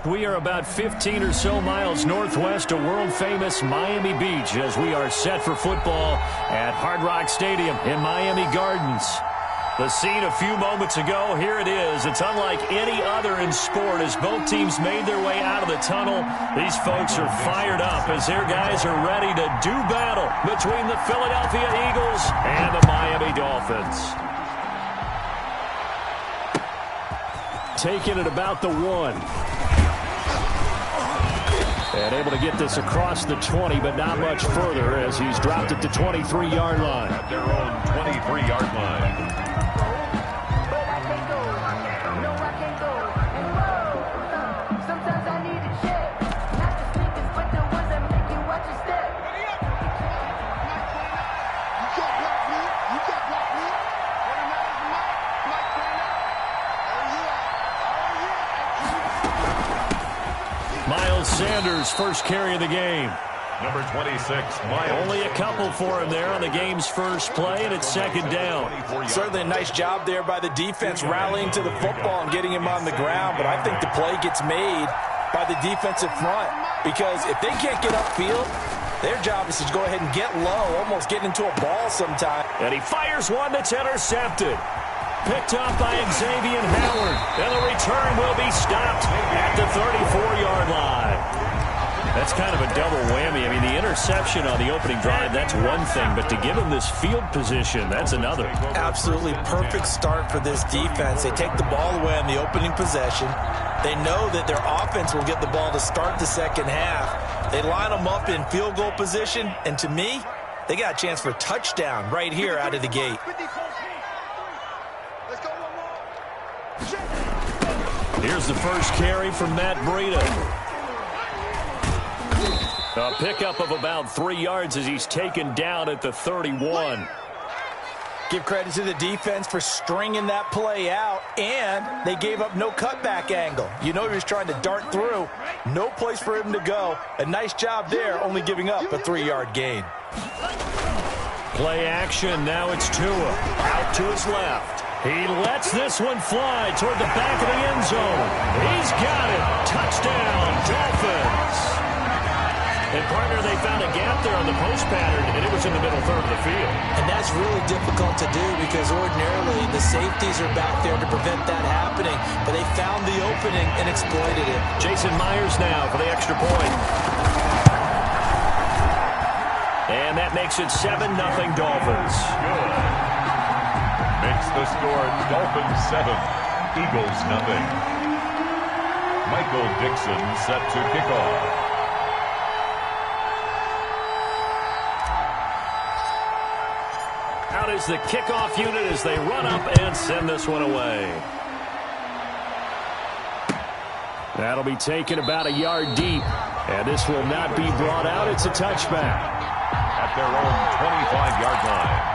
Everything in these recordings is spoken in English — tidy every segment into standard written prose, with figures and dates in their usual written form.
We are about 15 or so miles northwest of world-famous Miami Beach as we are set for football at Hard Rock Stadium in Miami Gardens. The scene a few moments ago, here it is. It's unlike any other in sport as both teams made their way out of the tunnel. These folks are fired up as their guys are ready to do battle between the Philadelphia Eagles and the Miami Dolphins. Taking it about the 1. And able to get this across the 20, but not much further as he's dropped it to 23-yard line. At their own 23-yard line. Sanders, first carry of the game. Number 26, Miles. Only a couple for him there on the game's first play, and it's second down. Certainly a nice job there by the defense rallying to the football and getting him on the ground, but I think the play gets made by the defensive front because if they can't get upfield, their job is to go ahead and get low, almost get into a ball sometime. And he fires one that's intercepted. Picked up by Xavier Howard. And the return will be stopped at the 34-yard line. That's kind of a double whammy. I mean, the interception on the opening drive, that's one thing. But to give him this field position, that's another. Absolutely perfect start for this defense. They take the ball away on the opening possession. They know that their offense will get the ball to start the second half. They line them up in field goal position. And to me, they got a chance for a touchdown right here out of the gate. Here's the first carry from Matt Breida. A pickup of about 3 yards as he's taken down at the 31. Give credit to the defense for stringing that play out, and they gave up no cutback angle. You know he was trying to dart through. No place for him to go. A nice job there, only giving up a 3-yard gain. Play action. Now it's Tua. Out to his left. He lets this one fly toward the back of the end zone. He's got it. Touchdown, Dolphins. And, partner, they found a gap there on the post pattern, and it was in the middle third of the field. And that's really difficult to do because ordinarily the safeties are back there to prevent that happening. But they found the opening and exploited it. Jason Myers now for the extra point. And that makes it 7-0 Dolphins. Good. Makes the score Dolphins 7, Eagles 0. Michael Dixon set to kick off. Out is the kickoff unit as they run up and send this one away. That'll be taken about a yard deep. And this will not be brought out. It's a touchback. At their own 25-yard line.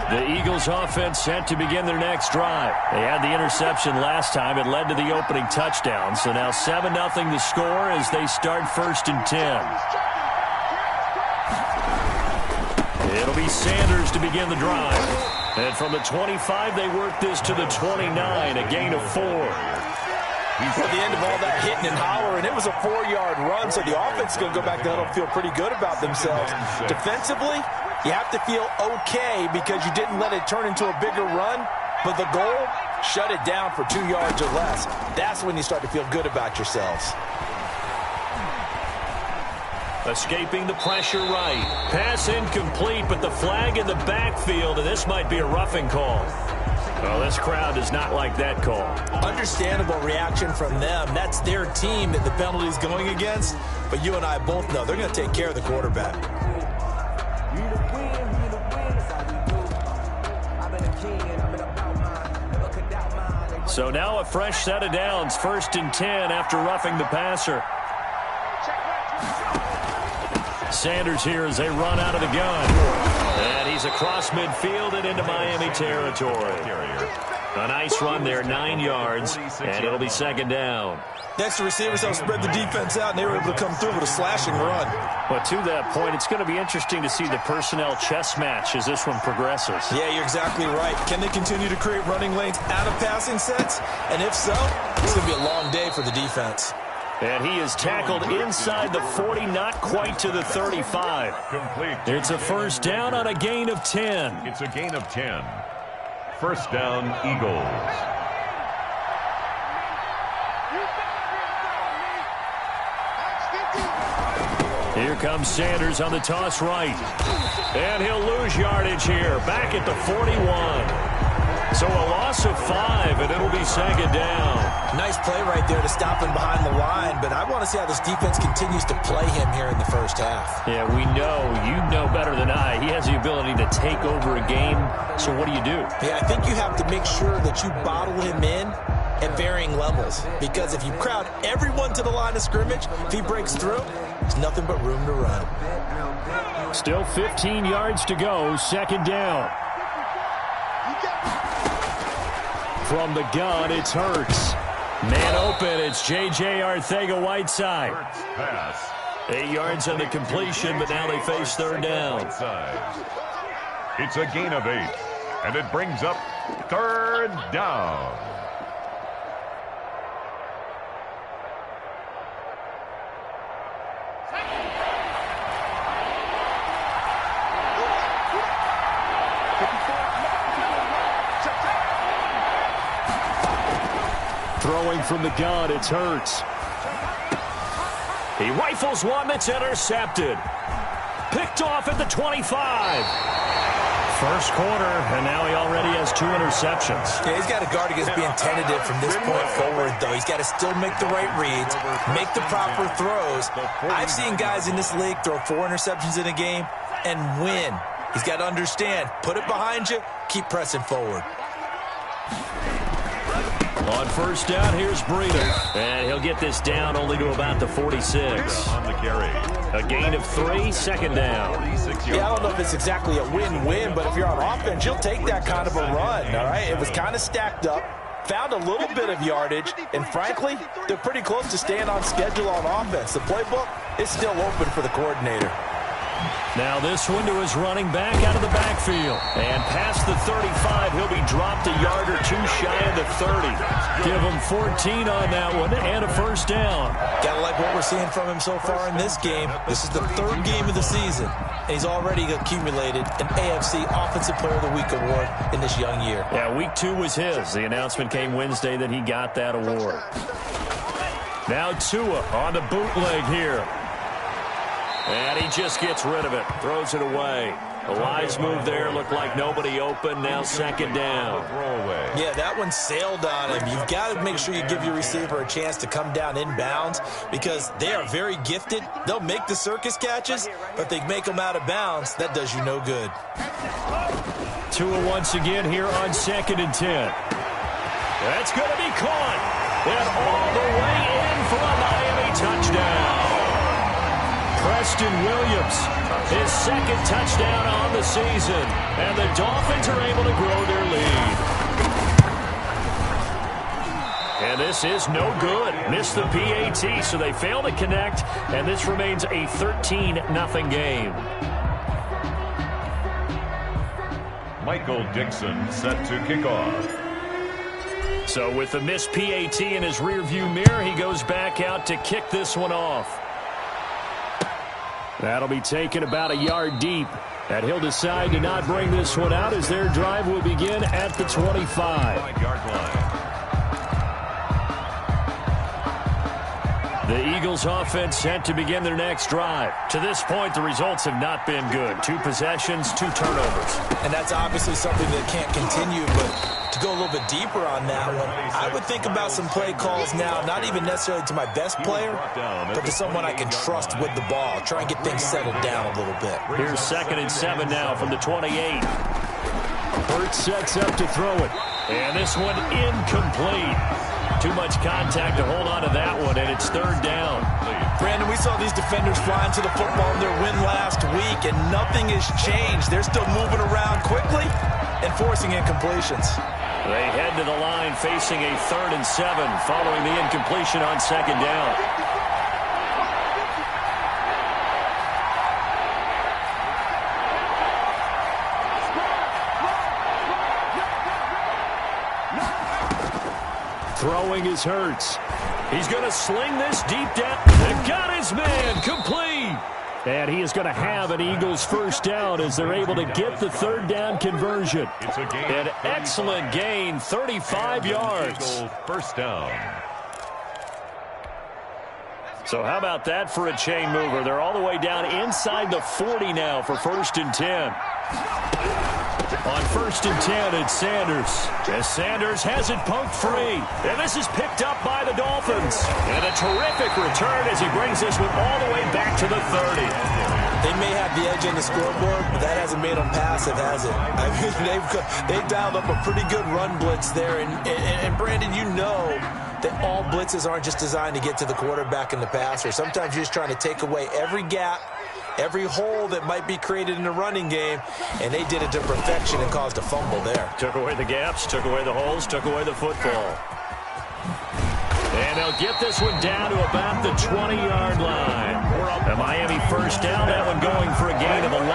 The Eagles offense set to begin their next drive. They had the interception last time. It led to the opening touchdown. So now 7-0 the score as they start 1st and 10. It'll be Sanders to begin the drive. And from the 25, they work this to the 29, a gain of 4. At the end of all that hitting and hollering, it was a 4-yard run, so the offense is going to go back to huddle and feel pretty good about themselves. Defensively, you have to feel okay because you didn't let it turn into a bigger run, but the goal, shut it down for 2 yards or less. That's when you start to feel good about yourselves. Escaping the pressure right. Pass incomplete, but the flag in the backfield, and this might be a roughing call. Well, this crowd does not like that call. Understandable reaction from them. That's their team that the penalty is going against. But you and I both know they're going to take care of the quarterback. So now a fresh set of downs. 1st and 10 after roughing the passer. Sanders here as they run out of the gun. And he's across midfield and into Miami territory. A nice run there, 9 yards, and it'll be second down. Next, the receivers helped spread the defense out, and they were able to come through with a slashing run. But to that point, it's going to be interesting to see the personnel chess match as this one progresses. Yeah, you're exactly right. Can they continue to create running lanes out of passing sets? And if so, it's going to be a long day for the defense. And he is tackled inside the 40, not quite to the 35. Complete. It's a first down on a gain of 10. It's a gain of 10. First down, Eagles. Here comes Sanders on the toss right. And he'll lose yardage here, back at the 41. So a loss of 5, and it'll be second down. Nice play right there to stop him behind the line, but I want to see how this defense continues to play him here in the first half. Yeah, we know, you know better than I, he has the ability to take over a game, so what do you do? Yeah, I think you have to make sure that you bottle him in at varying levels, because if you crowd everyone to the line of scrimmage, if he breaks through, there's nothing but room to run. Still 15 yards to go, second down. From the gun, it's Hurts. Man open, it's J.J. Arcega-Whiteside. Pass. 8 yards on the completion, but now they face third down. It's a gain of 8, and it brings up third down. Throwing from the gun, it's Hurts. He rifles one that's intercepted. Picked off at the 25. First quarter, and now he already has 2 interceptions. Yeah, he's got to guard against being tentative from this point forward, though. He's got to still make the right reads, make the proper throws. I've seen guys in this league throw 4 interceptions in a game and win. He's got to understand, put it behind you, keep pressing forward. On first down, here's Breida. And he'll get this down only to about the 46. On the carry. A gain of 3, second down. Yeah, I don't know if it's exactly a win-win, but if you're on offense, you'll take that kind of a run, all right? It was kind of stacked up, found a little bit of yardage, and frankly, they're pretty close to staying on schedule on offense. The playbook is still open for the coordinator. Now this one to his running back out of the backfield. And past the 35, he'll be dropped a yard or 2 shy of the 30. Give him 14 on that one and a first down. Gotta like what we're seeing from him so far in this game. This is the 3rd game of the season, and he's already accumulated an AFC Offensive Player of the Week award in this young year. Yeah, week 2 was his. The announcement came Wednesday that he got that award. Now Tua on the bootleg here. And he just gets rid of it, throws it away. A wise move there, looked like nobody open, now second down. Yeah, that one sailed on him. You've got to make sure you give your receiver a chance to come down inbounds because they are very gifted. They'll make the circus catches, but they make them out of bounds. That does you no good. Tua once again here on 2nd and 10. That's going to be caught. And all the way in for a Miami touchdown. Preston Williams, his 2nd touchdown on the season, and the Dolphins are able to grow their lead. And this is no good. Missed the PAT, so they fail to connect, and this remains a 13-0 game. Michael Dixon set to kick off. So with the missed PAT in his rearview mirror, he goes back out to kick this one off. That'll be taken about a yard deep. And he'll decide to not bring this one out as their drive will begin at the 25. 5-yard line. The Eagles offense set to begin their next drive. To this point, the results have not been good. 2 possessions, 2 turnovers. And that's obviously something that can't continue, but to go a little bit deeper on that one, I would think about some play calls now, not even necessarily to my best player, but to someone I can trust with the ball. Try and get things settled down a little bit. Here's 2nd and 7 now from the 28. Hurts sets up to throw it. And this one incomplete. Too much contact to hold on to that one, and it's 3rd down. Brandon, we saw these defenders flying to the football in their win last week, and nothing has changed. They're still moving around quickly and forcing incompletions. They head to the line facing a 3rd and 7 following the incompletion on 2nd down. Throwing is Hurts. He's going to sling this deep down. They got his man complete. And he is going to have an Eagles first down as they're able to get the 3rd down conversion. An excellent gain, 35 yards. Eagles first down. So how about that for a chain mover? They're all the way down inside the 40 now for 1st and 10. On 1st and 10, it's Sanders. As Sanders has it poked free. And this is picked up by the Dolphins. And a terrific return as he brings this one all the way back to the 30. They may have the edge on the scoreboard, but that hasn't made them passive, has it? I mean, they've dialed up a pretty good run blitz there. And Brandon, you know that all blitzes aren't just designed to get to the quarterback and the passer. Sometimes you're just trying to take away every gap, every hole that might be created in the running game, and they did it to perfection and caused a fumble there. Took away the gaps, took away the holes, took away the football. And they'll get this one down to about the 20-yard line. The Miami first down, that one going for a gain of 11.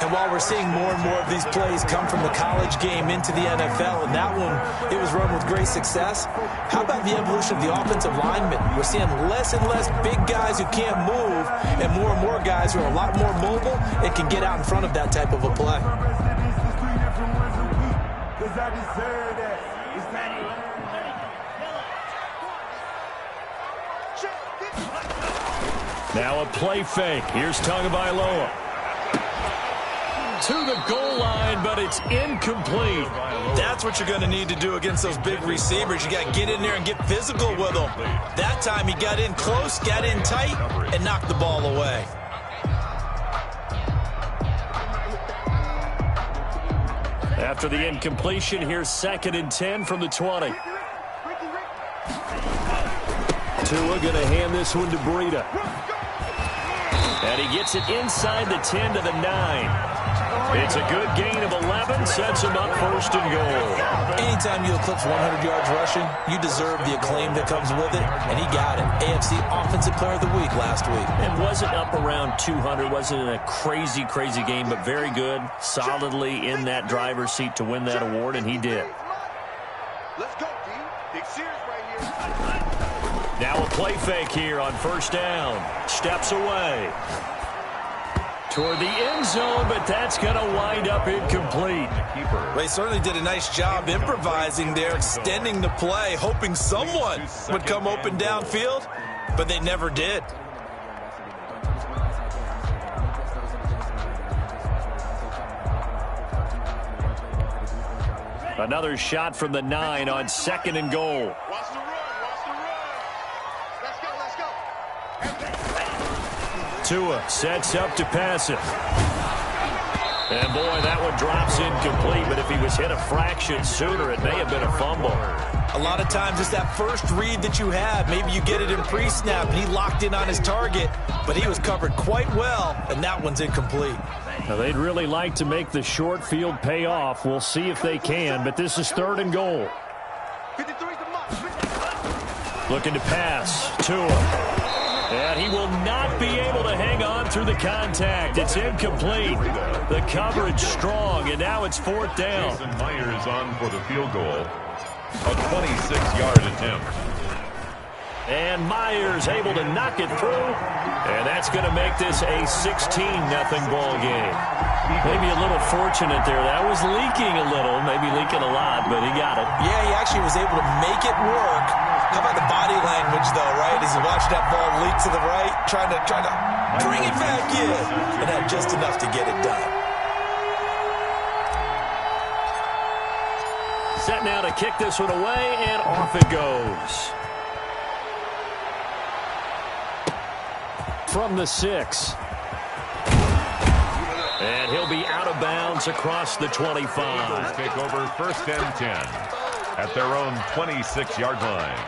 And while we're seeing more and more of these plays come from the college game into the NFL, and that one, it was run with great success, how about the evolution of the offensive linemen? We're seeing less and less big guys who can't move and more guys who are a lot more mobile and can get out in front of that type of a play. Now a play fake. Here's Tagovailoa. To the goal line, but it's incomplete. That's what you're going to need to do against those big receivers. You got to get in there and get physical with them. That time he got in close, got in tight, and knocked the ball away. After the incompletion, here's 2nd and 10 from the 20. Tua going to hand this one to Breida. And he gets it inside the 10 to the 9. It's a good gain of 11, sets him up 1st and goal. Anytime you eclipse 100 yards rushing, you deserve the acclaim that comes with it, and he got it. AFC Offensive Player of the Week last week. And wasn't up around 200, wasn't a crazy game, but very good, solidly in that driver's seat to win that award, and he did. Let's go, D. Big series right here. Now a play fake here on 1st down. Steps away toward the end zone, but that's going to wind up incomplete. They certainly did a nice job improvising there, extending the play, hoping someone would come open downfield, but they never did. Another shot from the 9 on 2nd and goal. Watch the run. Let's go. Tua sets up to pass it. And boy, that one drops incomplete, but if he was hit a fraction sooner, it may have been a fumble. A lot of times it's that first read that you have. Maybe you get it in pre-snap, and he locked in on his target, but he was covered quite well, and that one's incomplete. Now, they'd really like to make the short field pay off. We'll see if they can, but this is 3rd and goal. Looking to pass. Tua. And he will not be able to hang on through the contact. It's incomplete. The coverage strong, and now it's 4th down. Myers on for the field goal. A 26-yard attempt. And Myers able to knock it through. And that's going to make this a 16-0 ball game. Maybe a little fortunate there. That was leaking a little, maybe leaking a lot, but he got it. Yeah, he actually was able to make it work. How about the body language, though, right? As he watched that ball leak to the right, trying to bring it back in, and had just enough to get it done. Set now to kick this one away, and off it goes. From the 6. And he'll be out of bounds across the 25. Eagles take over 1st and 10 at their own 26-yard line.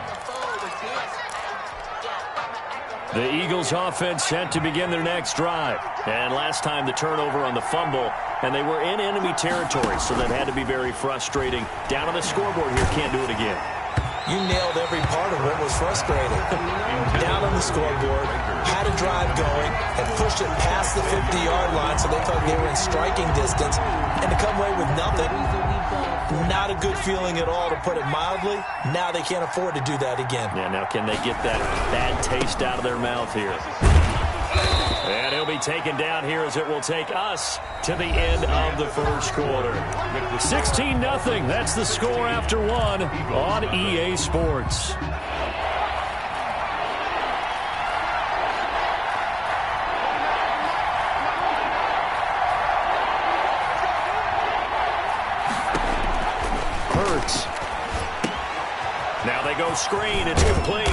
The Eagles offense set to begin their next drive. And last time the turnover on the fumble, and they were in enemy territory, so that had to be very frustrating. Down on the scoreboard here, can't do it again. You nailed every part of what was frustrating. Down on the scoreboard, had a drive going, and pushed it past the 50-yard line so they felt they were in striking distance, and to come away with nothing, not a good feeling at all, to put it mildly. Now they can't afford to do that again. Yeah, now can they get that bad taste out of their mouth here? And he'll be taken down here as it will take us to the end of the first quarter. 16-0. That's the score after one on EA Sports. Hurts. Now they go screen. It's complete.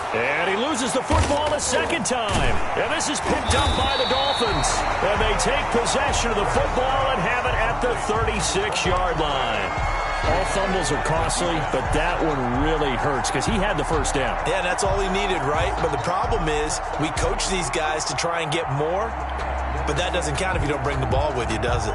And he loses the football a second time. And this is picked up by the Dolphins. And they take possession of the football and have it at the 36-yard line. All fumbles are costly, but that one really hurts because he had the first down. Yeah, that's all he needed, right? But the problem is we coach these guys to try and get more, but that doesn't count if you don't bring the ball with you, does it?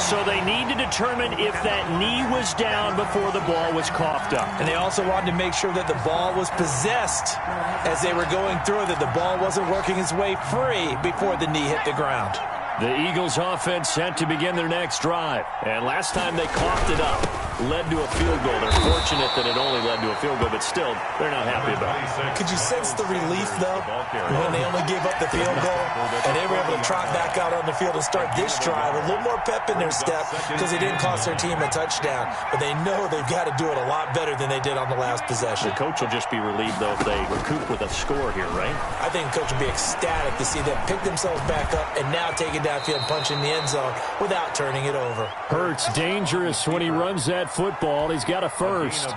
So they need to determine if that knee was down before the ball was coughed up. And they also wanted to make sure that the ball was possessed as they were going through, that the ball wasn't working its way free before the knee hit the ground. The Eagles offense set to begin their next drive. And last time they coughed it up, led to a field goal. They're fortunate that it only led to a field goal, but still, they're not happy about it. Could you sense the relief, though, when they only gave up the field goal and they were able to trot back out on the field and start this drive? A little more pep in their step because they didn't cost their team a touchdown, but they know they've got to do it a lot better than they did on the last possession. The coach will just be relieved, though, if they recoup with a score here, right? I think the coach will be ecstatic to see them pick themselves back up and now take it downfield and punch in the end zone without turning it over. Hurts dangerous when he runs that football. He's got a first.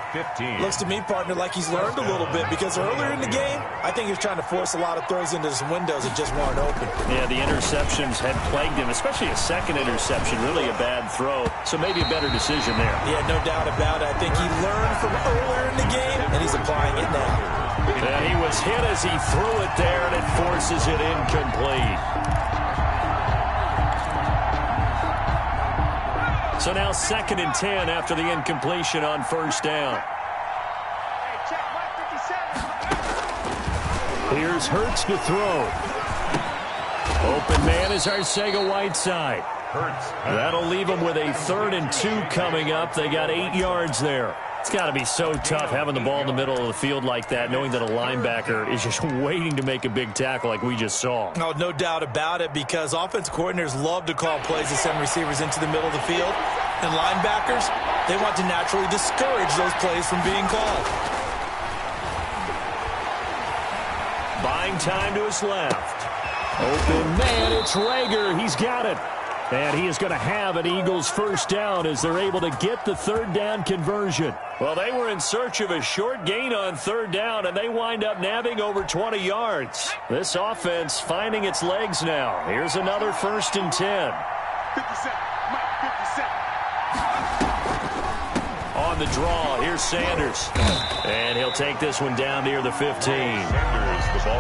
Looks to me, partner, like he's learned a little bit because earlier in the game, I think he was trying to force a lot of throws into some windows that just weren't open. Yeah, the interceptions had plagued him, especially a second interception, really a bad throw. So maybe a better decision there. Yeah, no doubt about it. I think he learned from earlier in the game, and he's applying it now. And he was hit as he threw it there, and it forces it incomplete. So now 2nd and 10 after the incompletion on first down. Here's Hurts to throw. Open man is Arcega-Whiteside. That'll leave them with a 3rd and 2 coming up. They got 8 yards there. It's got to be so tough having the ball in the middle of the field like that, knowing that a linebacker is just waiting to make a big tackle like we just saw. Oh, no doubt about it, because offense coordinators love to call plays to send receivers into the middle of the field. And linebackers, they want to naturally discourage those plays from being called. Buying time to his left. Open man, it's Rager. He's got it. And he is going to have an Eagles first down as they're able to get the 3rd down conversion. Well, they were in search of a short gain on 3rd down, and they wind up nabbing over 20 yards. This offense finding its legs now. Here's another 1st and 10. 57, Mike, 57. On the draw, here's Sanders. And he'll take this one down near the 15.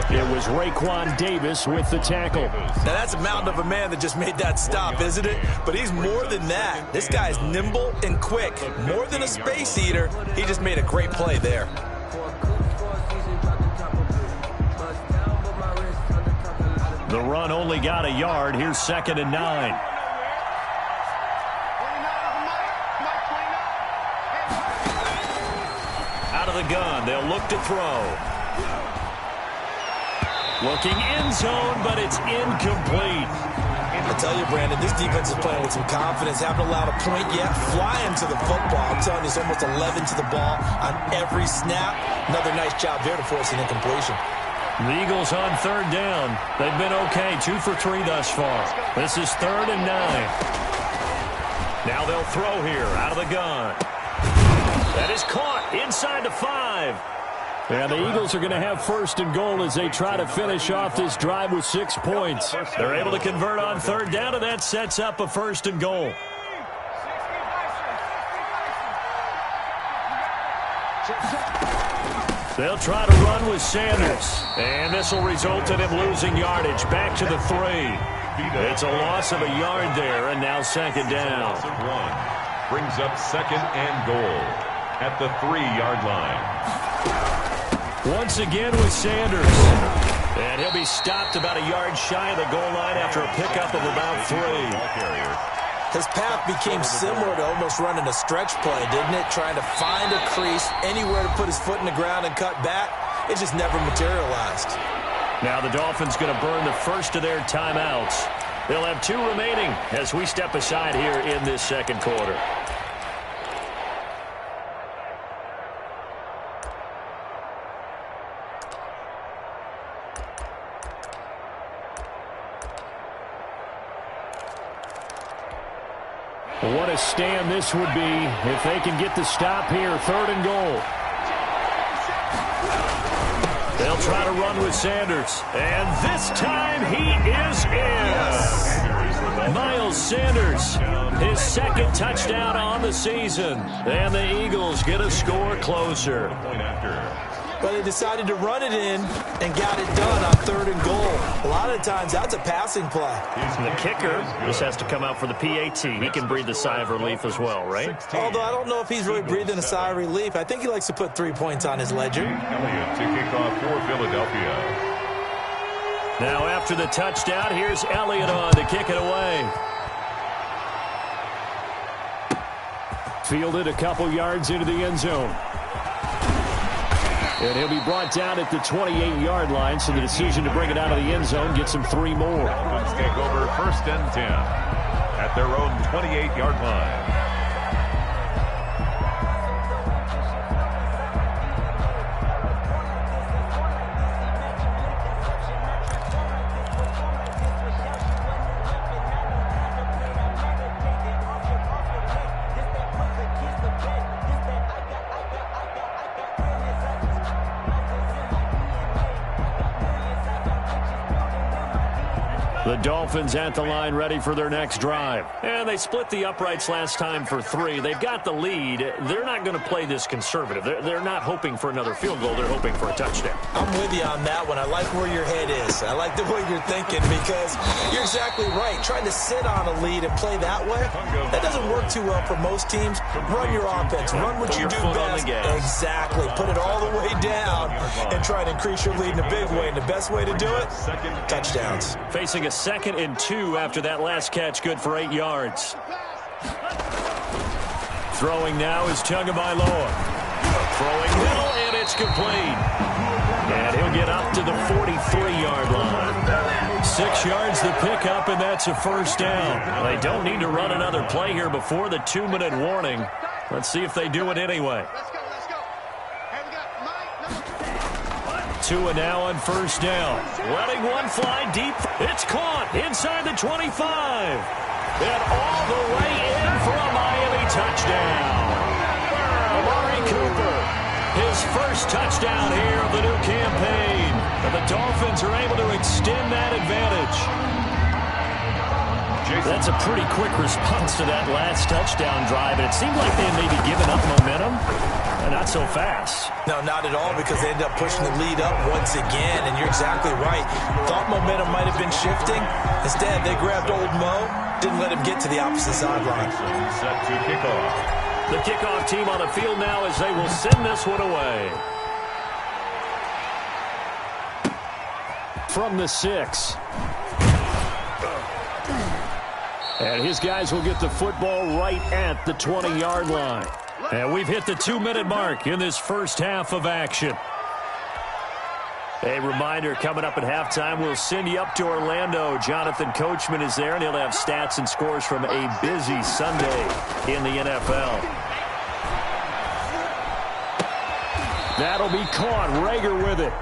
It was Raekwon Davis with the tackle. Now, that's a mountain of a man that just made that stop, isn't it? But he's more than that. This guy's nimble and quick. More than a space eater, he just made a great play there. The run only got a yard. Here's 2nd and 9. Out of the gun, they'll look to throw. Looking end zone, but it's incomplete. I tell you, Brandon, this defense is playing with some confidence. Haven't allowed a point yet. Flying to the football. I'm telling you, it's almost 11 to the ball on every snap. Another nice job there to force an incompletion. The Eagles on 3rd down. They've been okay, 2 for 3 thus far. This is 3rd and 9. Now they'll throw here out of the gun. That is caught inside the 5. And the Eagles are going to have 1st and goal as they try to finish off this drive with 6 points. They're able to convert on 3rd down, and that sets up a 1st and goal. They'll try to run with Sanders. And this will result in him losing yardage. Back to the 3. It's a loss of a yard there, and now second down. Brings up second and goal at the 3-yard line. Once again with Sanders. And he'll be stopped about a yard shy of the goal line after a pickup of about 3. His path became similar to almost running a stretch play, didn't it? Trying to find a crease, anywhere to put his foot in the ground and cut back. It just never materialized. Now the Dolphins going to burn the first of their timeouts. They'll have 2 remaining as we step aside here in this second quarter. What a stand this would be if they can get the stop here. 3rd and goal. They'll try to run with Sanders. And this time he is in. Miles Sanders, his 2nd touchdown on the season. And the Eagles get a score closer. But they decided to run it in and got it done on 3rd and goal. A lot of times that's a passing play. The kicker just has to come out for the PAT. He can breathe a sigh of relief as well, right? Although I don't know if he's really breathing a sigh of relief. I think he likes to put 3 points on his ledger. Elliott to kick off for Philadelphia. Now after the touchdown, here's Elliott on to kick it away. Fielded a couple yards into the end zone. And he'll be brought down at the 28-yard line, so the decision to bring it out of the end zone gets him 3 more. Dolphins take over 1st and 10 at their own 28-yard line. The Dolphins at the line ready for their next drive. And they split the uprights last time for 3. They've got the lead. They're not going to play this conservative. They're not hoping for another field goal. They're hoping for a touchdown. I'm with you on that one. I like where your head is. I like the way you're thinking because you're exactly right. Trying to sit on a lead and play that way, that doesn't work too well for most teams. Run your offense. Run what you do best. Exactly. Put it all the way down and try to increase your lead in a big way. And the best way to do it, touchdowns. Facing a 2nd and 2 after that last catch, good for 8 yards. Throwing now is Tagovailoa. Throwing middle, and it's complete. And he'll get up to the 43-yard line. 6 yards the pickup, and that's a 1st down. They don't need to run another play here before the 2-minute warning. Let's see if they do it anyway. Tua now on 1st down. Letting one fly deep. It's caught inside the 25. And all the way in for a Miami touchdown. Amari Cooper, his 1st touchdown here of the new campaign. And the Dolphins are able to extend that advantage. That's a pretty quick response to that last touchdown drive. And it seemed like they had maybe given up momentum. Not so fast. No, not at all, because they ended up pushing the lead up once again, and you're exactly right. Thought momentum might have been shifting. Instead, they grabbed old Mo, didn't let him get to the opposite sideline. Set to kick off. The kickoff team on the field now as they will send this one away. From the 6. And his guys will get the football right at the 20-yard line. And we've hit the 2-minute mark in this first half of action. A reminder, coming up at halftime, we'll send you up to Orlando. Jonathan Coachman is there, and he'll have stats and scores from a busy Sunday in the NFL. That'll be caught. Rager with it.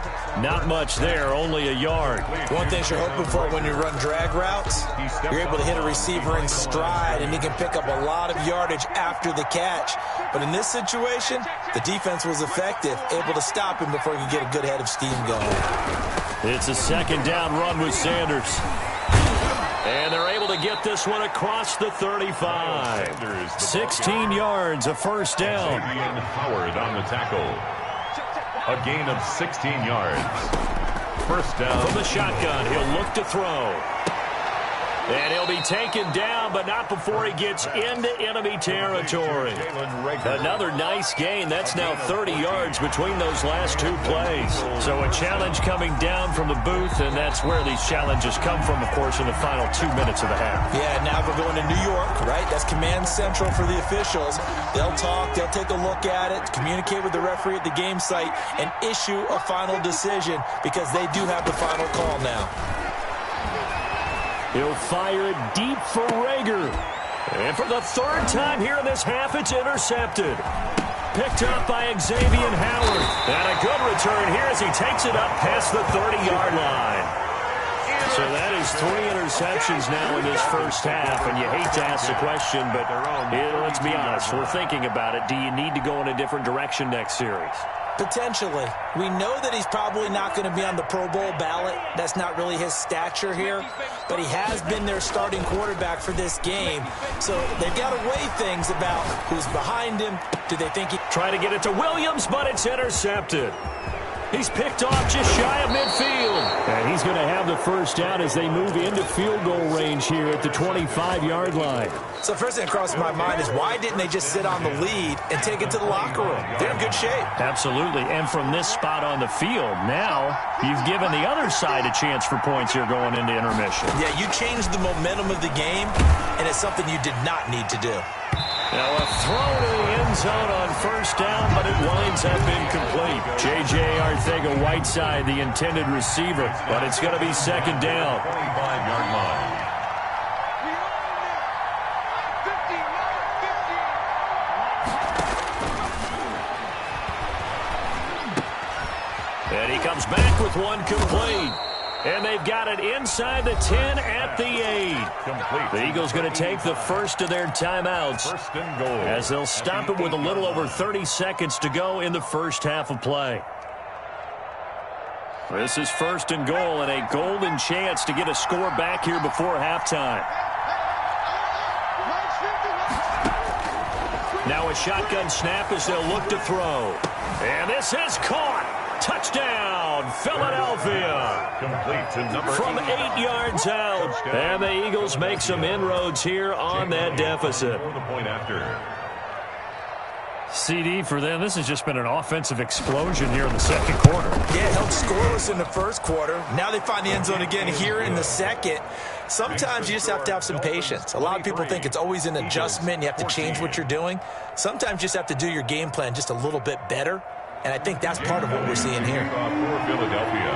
Not much there, only a yard. One thing you're hoping for when you run drag routes, you're able to hit a receiver in stride, and he can pick up a lot of yardage after the catch. But in this situation, the defense was effective, able to stop him before he could get a good head of steam going. It's a 2nd down run with Sanders. And they're able to get this one across the 35. 16 yards, a 1st down. Howard on the tackle. A gain of 16 yards. First down. From the shotgun, he'll look to throw. And he'll be taken down, but not before he gets into enemy territory. Another nice gain. That's now 30 yards between those last two plays. So a challenge coming down from the booth, and that's where these challenges come from, of course, in the final 2 minutes of the half. Yeah, now we're going to New York, right? That's command central for the officials. They'll talk, they'll take a look at it, communicate with the referee at the game site, and issue a final decision because they do have the final call now. He'll fire it deep for Rager. And for the third time here in this half, it's intercepted. Picked up by Xavier Howard. And a good return here as he takes it up past the 30-yard line. So that is 3 interceptions now in this first half. And you hate to ask the question, but let's be honest. We're thinking about it. Do you need to go in a different direction next series? Potentially. We know that he's probably not going to be on the Pro Bowl ballot. That's not really his stature here. But he has been their starting quarterback for this game. So they've got to weigh things about who's behind him. Do they think he... Try to get it to Williams, but it's intercepted. He's picked off just shy of midfield. And he's going to have the first down as they move into field goal range here at the 25-yard line. So first thing that crosses my mind is why didn't they just sit on the lead and take it to the locker room? They're in good shape. Absolutely. And from this spot on the field, now you've given the other side a chance for points here going into intermission. Yeah, you changed the momentum of the game, and it's something you did not need to do. Now a throw to the end zone on first down, but it winds up incomplete. J.J. Arcega-Whiteside, the intended receiver, but it's going to be second down. 25-yard line. And he comes back with one complete. And they've got it inside the 10 at the 8. Complete. The Eagles going to take the first of their timeouts First and goal. as they'll stop it with a little over 30 seconds to go in the first half of play. This is first and goal and a golden chance to get a score back here before halftime. Now a shotgun snap as they'll look to throw. And this is caught. Touchdown, Philadelphia. Complete to number From 8 yards out. And the Eagles make some inroads here on that deficit. For the point after. CD for them, this has just been an offensive explosion here in the second quarter. Yeah, held scoreless in the first quarter. Now they find the end zone again here in the second. Sometimes you just have to have some patience. A lot of people think it's always an adjustment. You have to change what you're doing. Sometimes you just have to do your game plan just a little bit better. And I think that's part of what we're seeing here. For Philadelphia.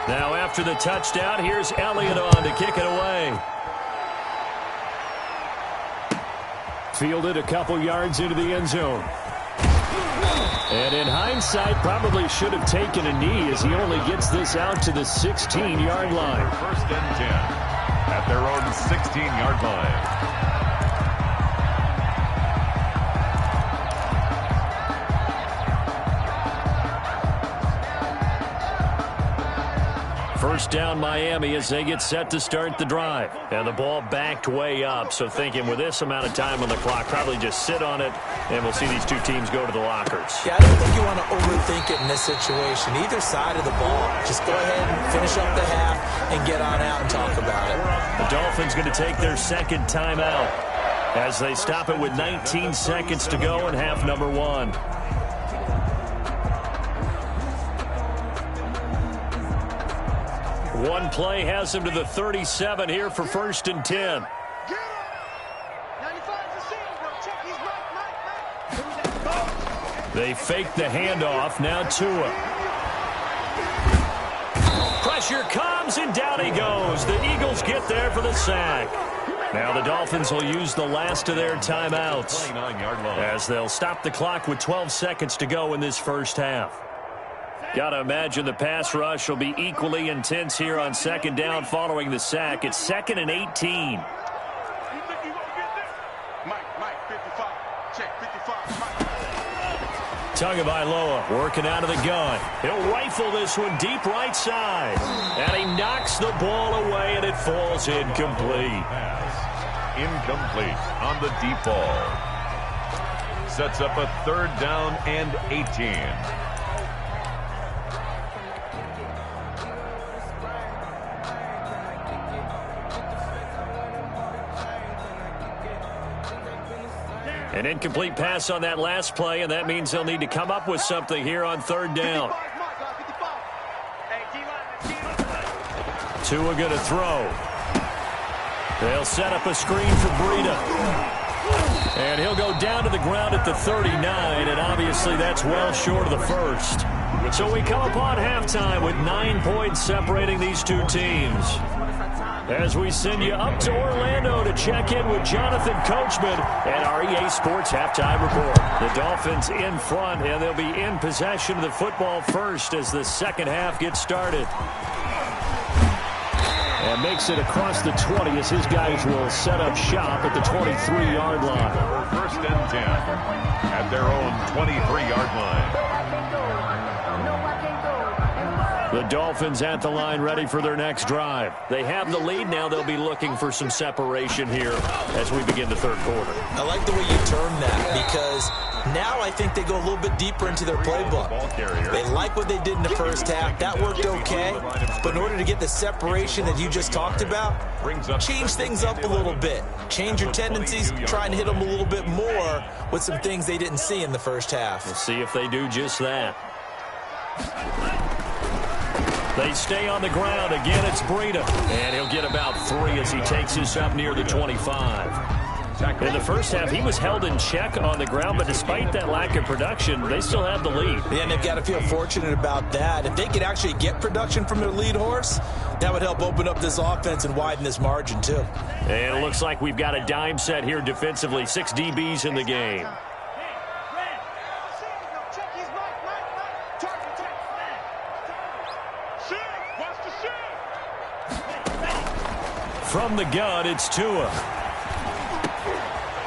Now after the touchdown, here's Elliott on to kick it away. Fielded a couple yards into the end zone. And in hindsight, probably should have taken a knee as he only gets this out to the 16-yard line. First and 10 at their own 16-yard line. First down Miami as they get set to start the drive. And the ball backed way up. So thinking with this amount of time on the clock, probably just sit on it, and we'll see these two teams go to the lockers. Yeah, I don't think you want to overthink it in this situation. Either side of the ball, just go ahead and finish up the half and get on out and talk about it. The Dolphins going to take their second timeout as they stop it with 19 seconds to go in half number 1. One play has him to the 37 here for first and 10. They fake the handoff. Now Tua. Pressure comes, and down he goes. The Eagles get there for the sack. Now the Dolphins will use the last of their timeouts as they'll stop the clock with 12 seconds to go in this first half. Got to imagine the pass rush will be equally intense here on second down following the sack. It's second and 18. Tagovailoa working out of the gun. He'll rifle this one deep right side. And he knocks the ball away, and it falls incomplete. Incomplete on the deep ball. sets up a 3rd down and 18. An incomplete pass on that last play, and that means they'll need to come up with something here on 3rd down. Tua going to throw. They'll set up a screen for Breida. And he'll go down to the ground at the 39, and obviously that's well short of the first. So we come upon halftime with 9 points separating these two teams. As we send you up to Orlando to check in with Jonathan Coachman and our EA Sports Halftime Report. The Dolphins in front, and they'll be in possession of the football first as the second half gets started. And makes it across the 20 as his guys will set up shop at the 23-yard line. 1st and 10 at their own 23-yard line. The Dolphins at the line ready for their next drive. They have the lead now. They'll be looking for some separation here as we begin the 3rd quarter. I like the way you term that because now I think they go a little bit deeper into their playbook. They like what they did in the first half. That worked okay. But in order to get the separation that you just talked about, change things up a little bit. Change your tendencies. Try and hit them a little bit more with some things they didn't see in the first half. We'll see if they do just that. They stay on the ground. Again, it's Breida. And he'll get about 3 as he takes this up near the 25. In the first half, he was held in check on the ground, but despite that lack of production, they still have the lead. Yeah, and they've got to feel fortunate about that. If they could actually get production from their lead horse, that would help open up this offense and widen this margin, too. And it looks like we've got a dime set here defensively. 6 DBs in the game. From the gun, it's Tua.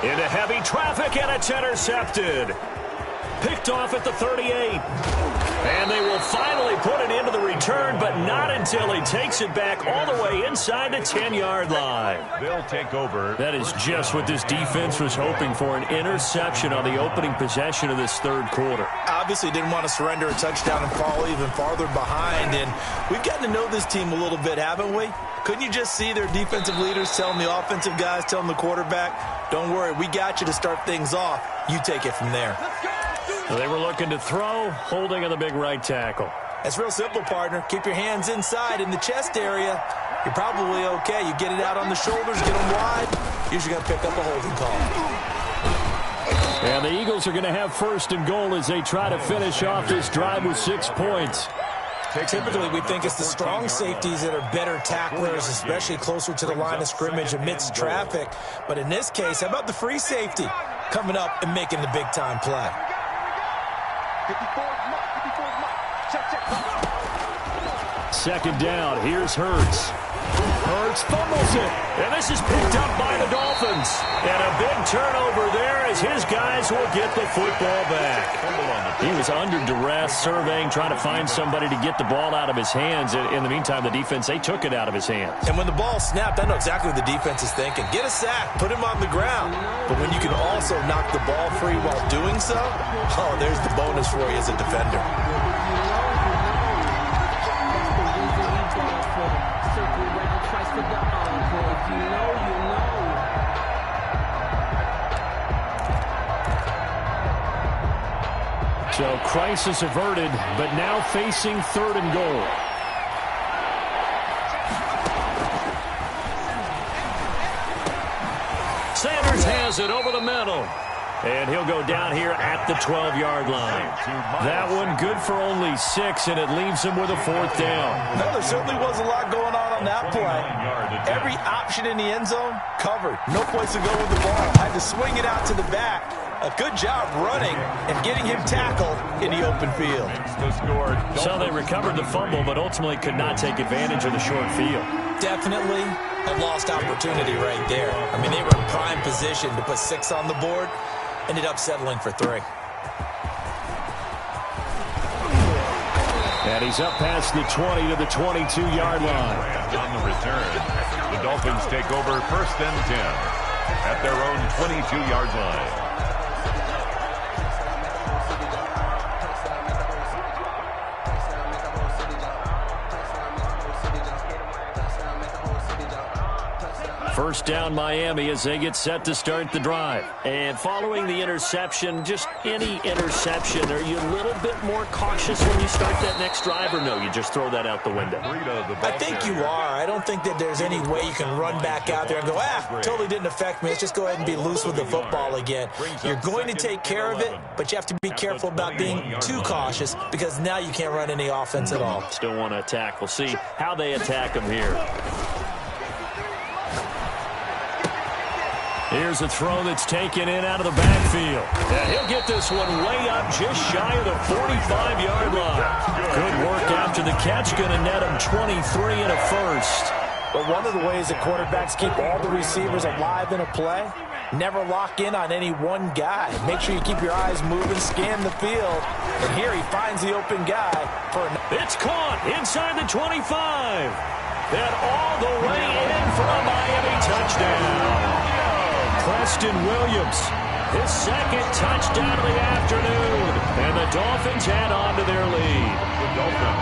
Into heavy traffic, and it's intercepted. Picked off at the 38. And they will finally put it into the return, but not until he takes it back all the way inside the 10-yard line. They'll take over. That is just what this defense was hoping for, an interception on the opening possession of this 3rd quarter. Obviously didn't want to surrender a touchdown and fall even farther behind, and we've gotten to know this team a little bit, haven't we? Couldn't you just see their defensive leaders telling the offensive guys, telling the quarterback, don't worry, we got you to start things off. You take it from there. They were looking to throw, holding on the big right tackle. It's real simple, partner. Keep your hands inside in the chest area. You're probably okay. You get it out on the shoulders, get them wide. Usually going to pick up a holding call. And the Eagles are going to have 1st and goal as they try to finish off this drive with 6 points. Typically, we think it's the strong safeties that are better tacklers, especially closer to the line of scrimmage amidst traffic. But in this case, how about the free safety coming up and making the big-time play? 2nd down. Here's Hurts. Hurts fumbles it. And this is picked up by the Dolphins. And a big turnover there as his guys will get the football back. He was under duress, surveying, trying to find somebody to get the ball out of his hands. In the meantime, the defense, they took it out of his hands. And when the ball snapped, I know exactly what the defense is thinking. Get a sack, put him on the ground. But when you can also knock the ball free while doing so, oh, there's the bonus for you as a defender. So crisis averted, but now facing 3rd and goal. Sanders has it over the middle. And he'll go down here at the 12-yard line. That one good for only 6, and it leaves him with a 4th down. No, there certainly was a lot going on that play. Every option in the end zone covered. No place to go with the ball. Had to swing it out to the back. A good job running and getting him tackled in the open field. So they recovered the fumble, but ultimately could not take advantage of the short field. Definitely a lost opportunity right there. I mean, they were in prime position to put 6 on the board. Ended up settling for 3. And he's up past the 20 to the 22-yard line. On the return, the Dolphins take over 1st and 10 at their own 22-yard line. First down Miami as they get set to start the drive. And following the interception, just any interception, are you a little bit more cautious when you start that next drive, or no, you just throw that out the window? I think you are. I don't think that there's any way you can run back out there and go, totally didn't affect me. Let's just go ahead and be loose with the football again. You're going to take care of it, but you have to be careful about being too cautious because now you can't run any offense at all. Still want to attack. We'll see how they attack them here. Here's a throw that's taken in out of the backfield. And he'll get this one way up just shy of the 45-yard line. Good work after the catch. Going to net him 23 and a first. But one of the ways that quarterbacks keep all the receivers alive in a play, never lock in on any one guy. Make sure you keep your eyes moving, scan the field. And here he finds the open guy. It's caught inside the 25. And all the way in for a Miami touchdown. Preston Williams, his second touchdown of the afternoon. And the Dolphins add on to their lead.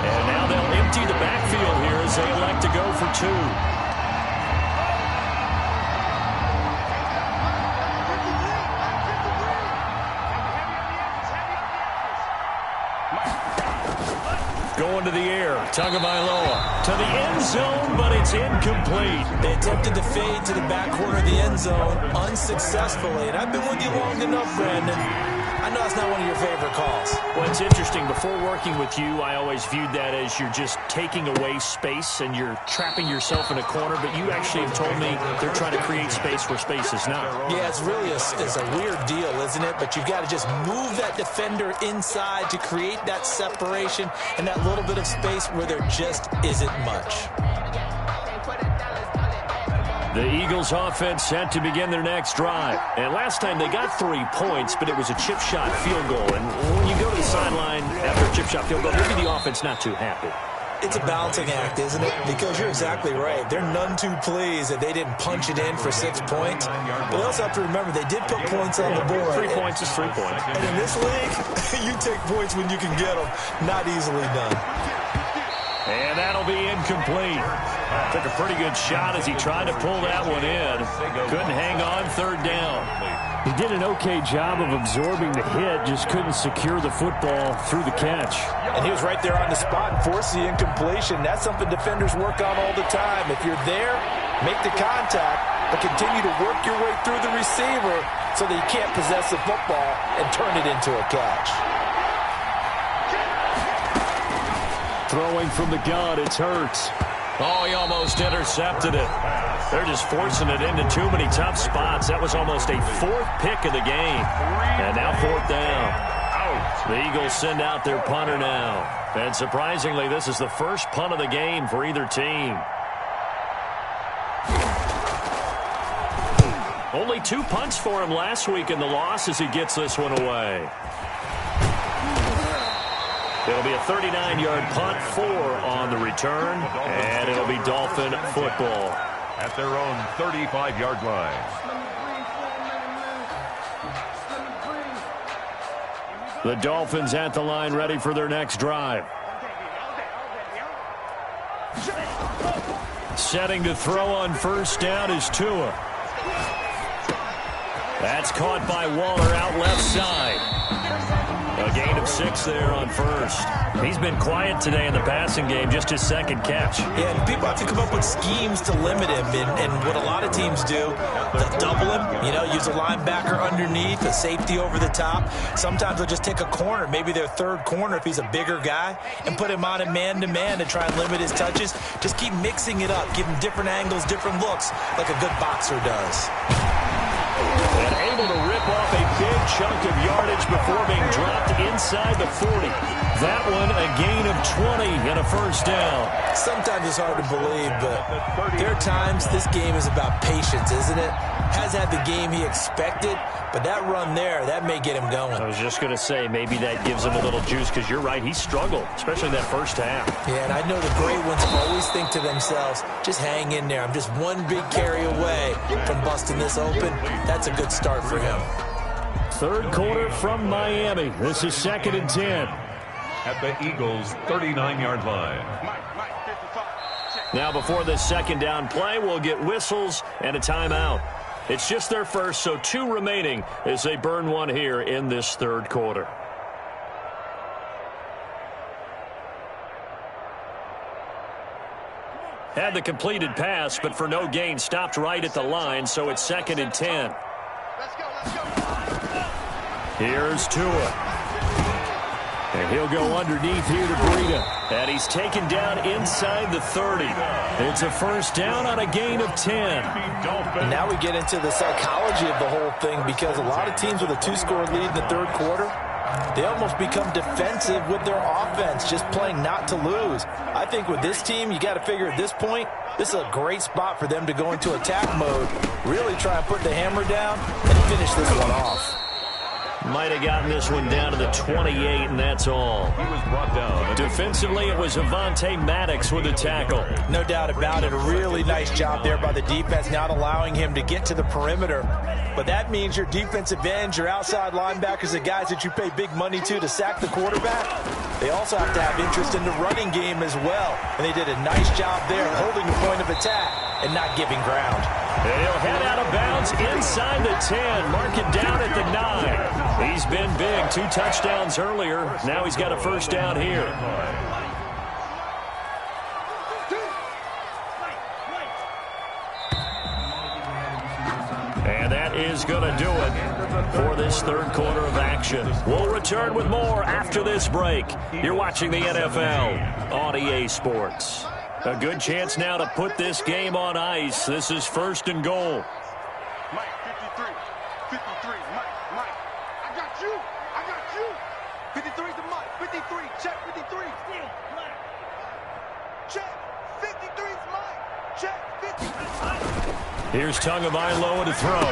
And now they'll empty the backfield here as they elect to go for two. Going to the air, Tagovailoa to the end zone, but it's incomplete. They attempted to fade to the back corner of the end zone unsuccessfully. And I've been with you long enough, Brandon. I know it's not one of your favorite calls. Well, it's interesting. Before working with you, I always viewed that as you're just taking away space and you're trapping yourself in a corner. But you actually have told me they're trying to create space where space is not. Yeah, it's really it's a weird deal, isn't it? But you've got to just move that defender inside to create that separation and that little bit of space where there just isn't much. The Eagles offense set to begin their next drive. And last time they got 3 points, but it was a chip shot field goal. And when you go to the sideline after a chip shot field goal, maybe the offense not too happy. It's a balancing act, isn't it? Because you're exactly right. They're none too pleased that they didn't punch it in for 6 points. But they also have to remember they did put points on the board. 3 points is 3 points. And in this league, you take points when you can get them. Not easily done. And that'll be incomplete. Took a pretty good shot as he tried to pull that one in. Couldn't hang on, third down. He did an okay job of absorbing the hit, just couldn't secure the football through the catch. And he was right there on the spot and forced the incompletion. That's something defenders work on all the time. If you're there, make the contact, but continue to work your way through the receiver so that you can't possess the football and turn it into a catch. Throwing from the gun, it's Hurts. Oh, he almost intercepted it. They're just forcing it into too many tough spots. That was almost a 4th pick of the game. And now 4th down. The Eagles send out their punter now. And surprisingly, this is the first punt of the game for either team. Only 2 punts for him last week in the loss as he gets this one away. It'll be a 39-yard punt, 4 on the return, and it'll be Dolphin football. At their own 35-yard line. The Dolphins at the line ready for their next drive. Setting to throw on first down is Tua. That's caught by Waller out left side. A gain of 6 there on first. He's been quiet today in the passing game, just his second catch. Yeah, and people have to come up with schemes to limit him. And what a lot of teams do, they'll double him, use a linebacker underneath, a safety over the top. Sometimes they'll just take a corner, maybe their third corner if he's a bigger guy, and put him on a man-to-man to try and limit his touches. Just keep mixing it up, give him different angles, different looks, like a good boxer does. And able to rip off a big chunk of yardage before being dropped inside the 40. That one a gain of 20 and a first down. Sometimes it's hard to believe, but there are times this game is about patience, isn't it? Has had the game he expected, but that run there, that may get him going. I was just going to say, maybe that gives him a little juice, because you're right, he struggled, especially in that first half. Yeah, and I know the great ones always think to themselves, just hang in there. I'm just one big carry away from busting this open. That's a good start for him. Third quarter from Miami. This is 2nd and 10. At the Eagles' 39-yard line. Now, before this second down play, we'll get whistles and a timeout. It's just their first, so 2 remaining as they burn one here in this third quarter. Had the completed pass, but for no gain, stopped right at the line, so it's 2nd and 10. Let's go, let's go. Here's Tua. And he'll go underneath here to Breida. And he's taken down inside the 30. It's a first down on a gain of 10. And now we get into the psychology of the whole thing, because a lot of teams with a 2-score lead in the third quarter, they almost become defensive with their offense, just playing not to lose. I think with this team, you got to figure at this point, this is a great spot for them to go into attack mode, really try and put the hammer down and finish this one off. Might have gotten this one down to the 28, and that's all. He was brought down. Defensively, it was Avonte Maddox with a tackle. No doubt about it. A really nice job there by the defense, not allowing him to get to the perimeter. But that means your defensive ends, your outside linebackers, the guys that you pay big money to sack the quarterback, they also have to have interest in the running game as well. And they did a nice job there holding the point of attack and not giving ground. And he'll head out of bounds inside the 10, mark it down at the 9. He's been big, 2 touchdowns earlier. Now he's got a first down here. And that is going to do it for this third quarter of action. We'll return with more after this break. You're watching the NFL on EA Sports. A good chance now to put this game on ice. This is 1st and goal. Mike, 53. 53. Mike. I got you. 53 to Mike. 53. Check 53. Check. 53's Mike. Check. 53. Here's Tagovailoa to throw.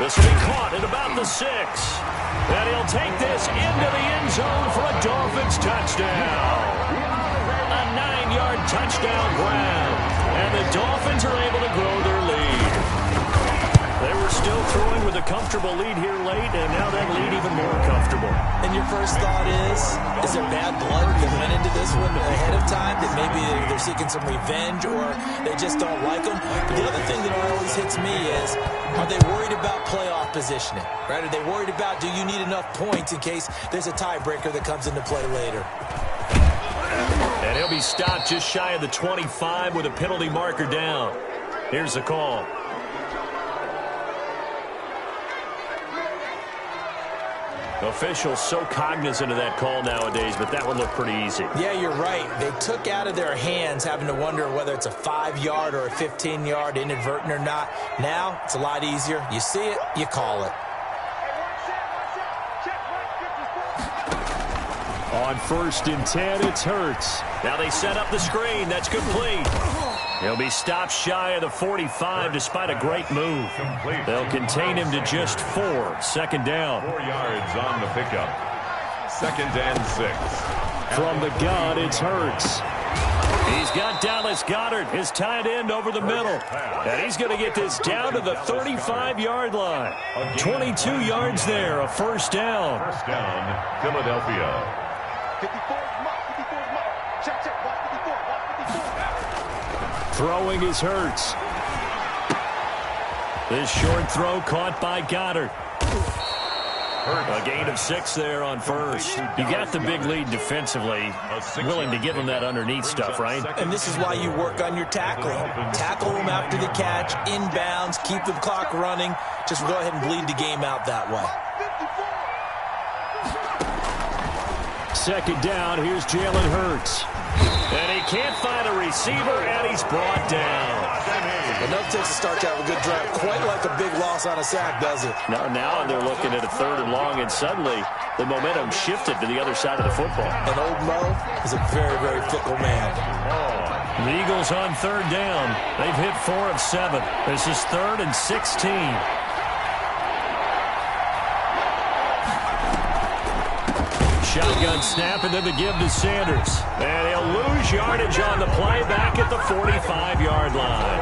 This will be caught at about the 6. And he'll take this into the end zone for a Dolphins touchdown. A 9-yard touchdown grab. And the Dolphins are able to grow their lead. They were still throwing with a comfortable lead here late, and now that lead even more comfortable. And your first thought is there bad blood that went into this one ahead of time, that maybe they're seeking some revenge or they just don't like them? But the other thing that always hits me is, are they worried about playoff positioning? Right? Are they worried about, do you need enough points in case there's a tiebreaker that comes into play later? And he'll be stopped just shy of the 25 with a penalty marker down. Here's the call. Officials so cognizant of that call nowadays, but that one looked pretty easy. Yeah, you're right. They took out of their hands having to wonder whether it's a 5-yard or a 15-yard, inadvertent or not. Now, it's a lot easier. You see it, you call it. On 1st and 10, it's Hurts. Now they set up the screen. That's complete. He'll be stopped shy of the 45 despite a great move. They'll contain him to just 4. 2nd down. 4 yards on the pickup. 2nd and 6. From the gun, it's Hurts. He's got Dallas Goedert, his tight end, over the middle. And he's going to get this down to the 35-yard line. 22 yards there, a first down. First down, Philadelphia. 54's Mike. 54's Mike. Check. Watch 54. Watch 54. Throwing is Hurts. This short throw caught by Goddard. A gain of 6 there on first. You got the big lead defensively. Willing to give him that underneath stuff, right? And this is why you work on your tackling. Tackle them after the catch, inbounds, keep the clock running. Just go ahead and bleed the game out that way. 2nd down, here's Jalen Hurts. And he can't find a receiver, and he's brought down. Enough takes to start to have a good drive. Quite like a big loss on a sack, does it? Now they're looking at a 3rd and long, and suddenly the momentum shifted to the other side of the football. And old Mo is a very, very fickle man. The Eagles on 3rd down. They've hit 4 of 7. This is 3rd and 16. Shotgun snap, and then the give to Sanders. And he'll lose yardage on the play back at the 45-yard line.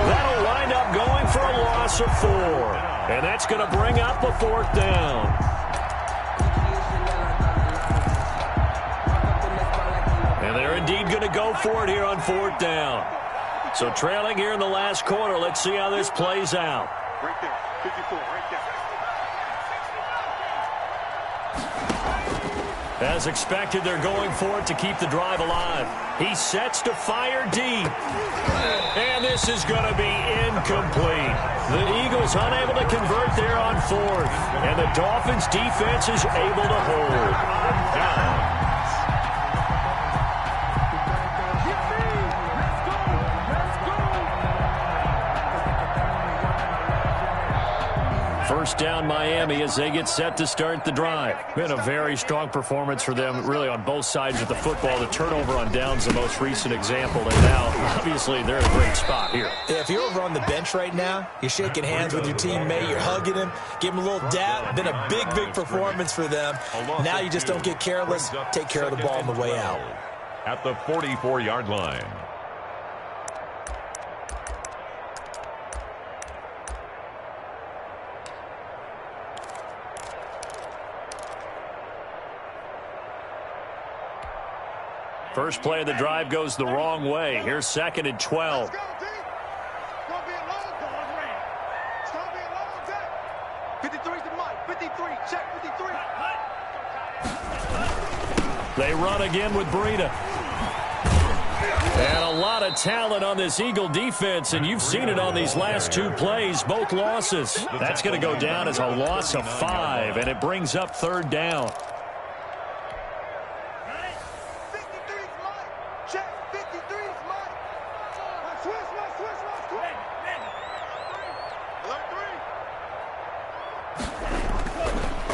That'll wind up going for a loss of 4. And that's going to bring up a 4th down. And And they're indeed going to go for it here on 4th down. So trailing here in the last quarter. Let's see how this plays out. Right there, 54, right there. As expected, they're going for it to keep the drive alive. He sets to fire deep. And this is going to be incomplete. The Eagles unable to convert there on 4th. And the Dolphins defense is able to hold. First down, Miami, as they get set to start the drive. Been a very strong performance for them, really, on both sides of the football. The turnover on downs, the most recent example. And now, obviously, they're in a great spot here. Yeah, if you're over on the bench right now, you're shaking hands with your teammate, you're hugging him, give him a little dap. Been a big, big performance for them. Now you just don't get careless. Take care of the ball on the way out. At the 44-yard line. First play of the drive goes the wrong way. Here's 2nd and 12. Let's go, D. It's going to be a long ball ran. It's going to be a long day. 53's the mic. 53. Check 53. They run again with Breida. And a lot of talent on this Eagle defense, and you've seen it on these last 2 plays, both losses. That's going to go down as a loss of 5, and it brings up 3rd down.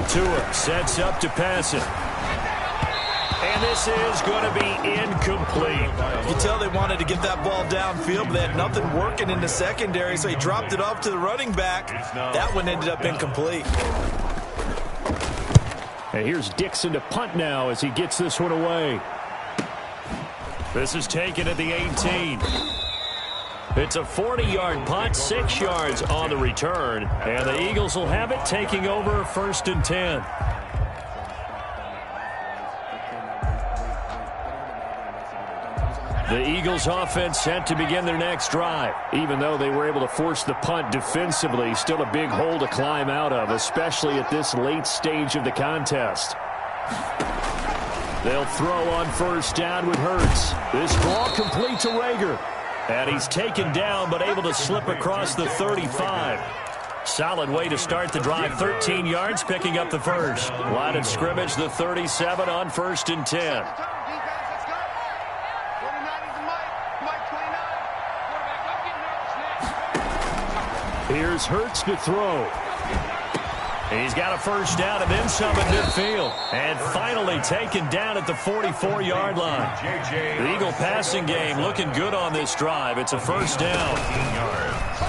Tua sets up to pass it. And this is going to be incomplete. You tell they wanted to get that ball downfield, but they had nothing working in the secondary, so he dropped it off to the running back. That one ended up incomplete. And here's Dixon to punt now as he gets this one away. This is taken at the 18. It's a 40-yard punt, 6 yards on the return. And the Eagles will have it, taking over 1st and 10. The Eagles offense set to begin their next drive. Even though they were able to force the punt defensively, still a big hole to climb out of, especially at this late stage of the contest. They'll throw on 1st down with Hurts. This ball complete to Rager. And he's taken down, but able to slip across the 35. Solid way to start the drive. 13 yards, picking up the first. Line of scrimmage, the 37 on 1st and 10. Here's Hurts to throw. He's got a 1st down and then some at midfield. And finally taken down at the 44-yard line. The Eagle passing game looking good on this drive. It's a 1st down.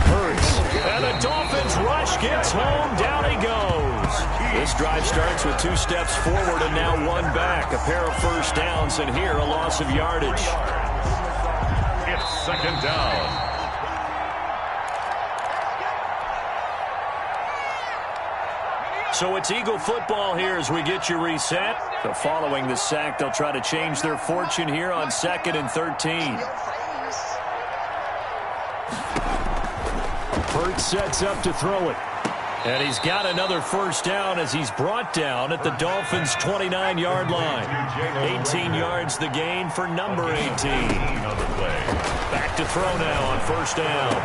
Hurts. And the Dolphins rush gets home. Down he goes. This drive starts with 2 steps forward and now 1 back. A pair of 1st downs, and here a loss of yardage. It's 2nd down. So it's Eagle football here as we get you reset. So following the sack, they'll try to change their fortune here on 2nd and 13. Hurts sets up to throw it. And he's got another 1st down as he's brought down at the Dolphins' 29-yard line. 18 yards the gain for number 18. Back to throw now on 1st down.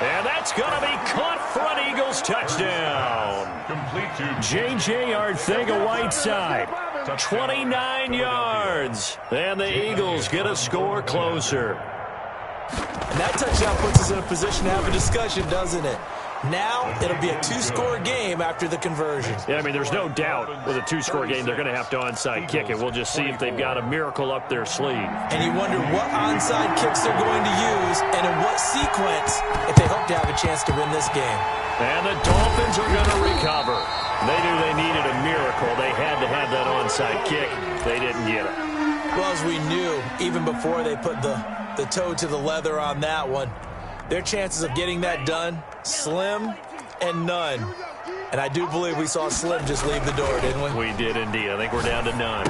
And that's going to be caught for an Eagles touchdown. Complete to J.J. Arcega-Whiteside, 29 yards. And the Eagles get a score closer. And that touchdown puts us in a position to have a discussion, doesn't it? Now it'll be a 2-score game after the conversion. Yeah, I mean, there's no doubt with a 2-score game they're going to have to onside kick it. We'll just see if they've got a miracle up their sleeve. And you wonder what onside kicks they're going to use and in what sequence if they hope to have a chance to win this game. And the Dolphins are going to recover. They knew they needed a miracle. They had to have that onside kick. They didn't get it. Well, as we knew, even before they put the toe to the leather on that one, their chances of getting that done, slim and none. And I do believe we saw Slim just leave the door, didn't we? We did indeed. I think we're down to none.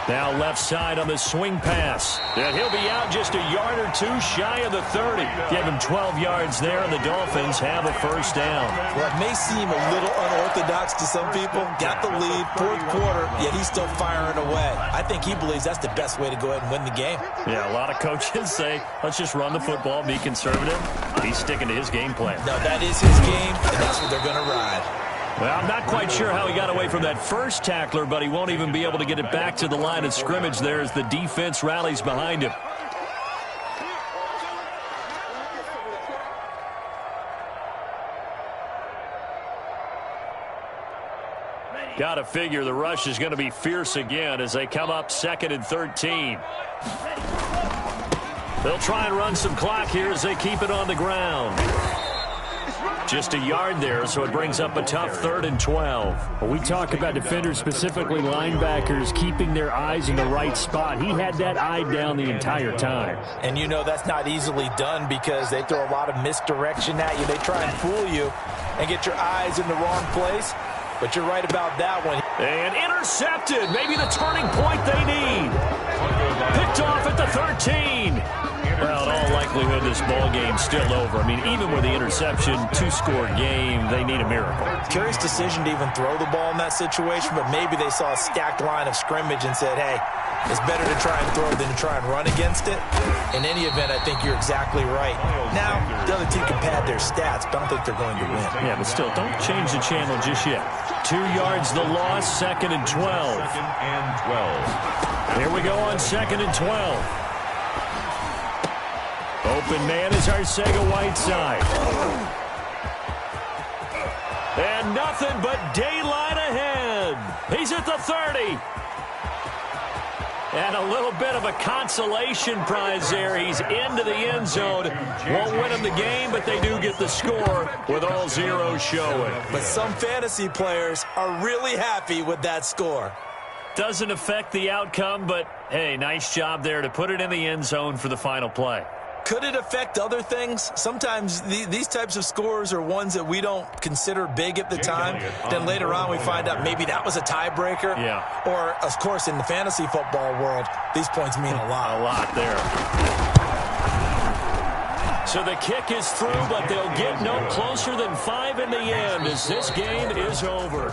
Now left side on the swing pass. And he'll be out just a yard or two shy of the 30. Give him 12 yards there, and the Dolphins have a first down. Well, it may seem a little unorthodox to some people. Got the lead, fourth quarter, yet he's still firing away. I think he believes that's the best way to go ahead and win the game. Yeah, a lot of coaches say, let's just run the football, be conservative. He's sticking to his game plan. No, that is his game, and that's what they're going to ride. Well, I'm not quite sure how he got away from that first tackler, but he won't even be able to get it back to the line of scrimmage there as the defense rallies behind him. Got to figure the rush is going to be fierce again as they come up 2nd and 13. They'll try and run some clock here as they keep it on the ground. Just a yard there, so it brings up a tough 3rd and 12. Well, we talk about defenders, specifically linebackers, keeping their eyes in the right spot. He had that eye down the entire time. And you know that's not easily done because they throw a lot of misdirection at you. They try and fool you and get your eyes in the wrong place. But you're right about that one. And intercepted. Maybe the turning point they need. Picked off at the 13. Well, in all likelihood, this ball game's still over. I mean, even with the interception, 2-score game, they need a miracle. Curious decision to even throw the ball in that situation, but maybe they saw a stacked line of scrimmage and said, hey, it's better to try and throw than to try and run against it. In any event, I think you're exactly right. Now, the other team can pad their stats, but I don't think they're going to win. Yeah, but still, don't change the channel just yet. 2 yards the loss, 2nd and 12. 2nd and 12. Here we go on 2nd and 12. Open man is Arcega-Whiteside. And nothing but daylight ahead. He's at the 30. And a little bit of a consolation prize there. He's into the end zone. Won't win him the game, but they do get the score with all zeros showing. But some fantasy players are really happy with that score. Doesn't affect the outcome, but, hey, nice job there to put it in the end zone for the final play. Could it affect other things? Sometimes these types of scores are ones that we don't consider big at the time. Then later on we find out maybe that was a tiebreaker. Yeah. Or, of course, in the fantasy football world, these points mean a lot. A lot there. So the kick is through, but they'll get no closer than 5 in the end as this game is over.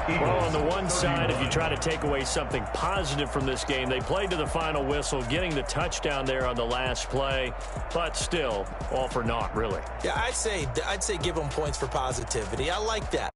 Well, on the one side, if you try to take away something positive from this game, they played to the final whistle, getting the touchdown there on the last play, but still, all for naught, really. Yeah, I'd say give them points for positivity. I like that.